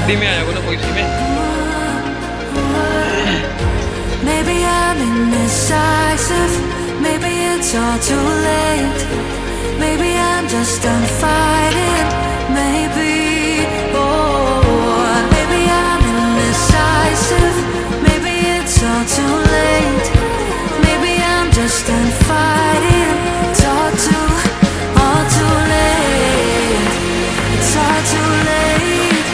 गड्डी में आया हो ना कोई सी में. Maybe I'm indecisive, maybe it's all too late. Maybe I'm just done fighting, maybe. Oh, maybe I'm indecisive, maybe it's all too late. Maybe I'm just done fighting, it's all too late. It's all too late,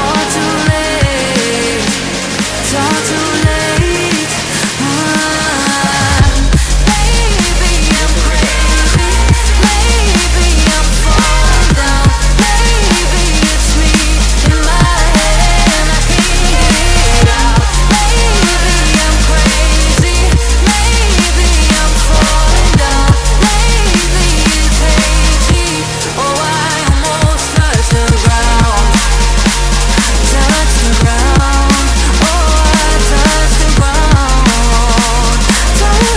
all too late. It's all too late. Maybe I'm crazy, maybe I'm falling down. Maybe it's me in my head, I can't get it out. Maybe I'm crazy, maybe I'm falling down. Lately it's hazy, oh I almost touched the ground. Touch the ground, oh I touch the ground. Touch the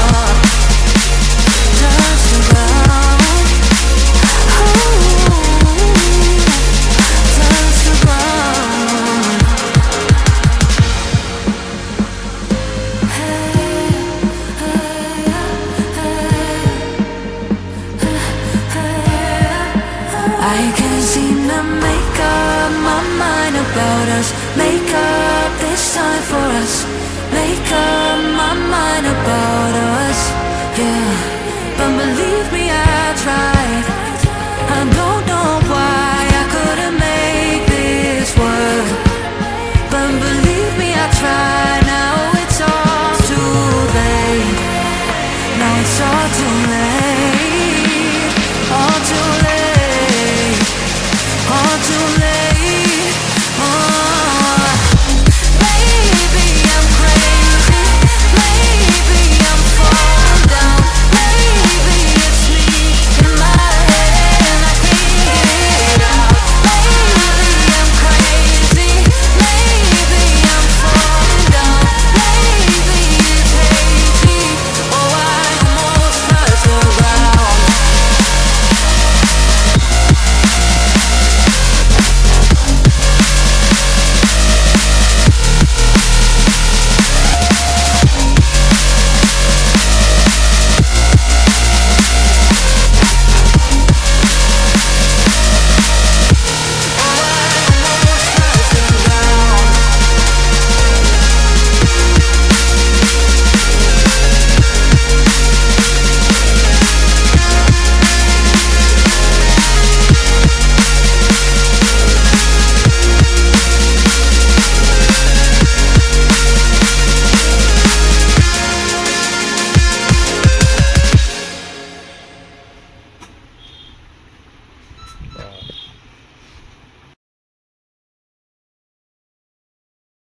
ground, touch the ground. Ooh, touch the ground. I can't seem to make up my mind about us. Make up this time for us. Make up my mind about us. Yeah, but believe me, I tried. I don't know why I couldn't make this work. But believe me, I tried. Now it's all too late. Now it's all too late.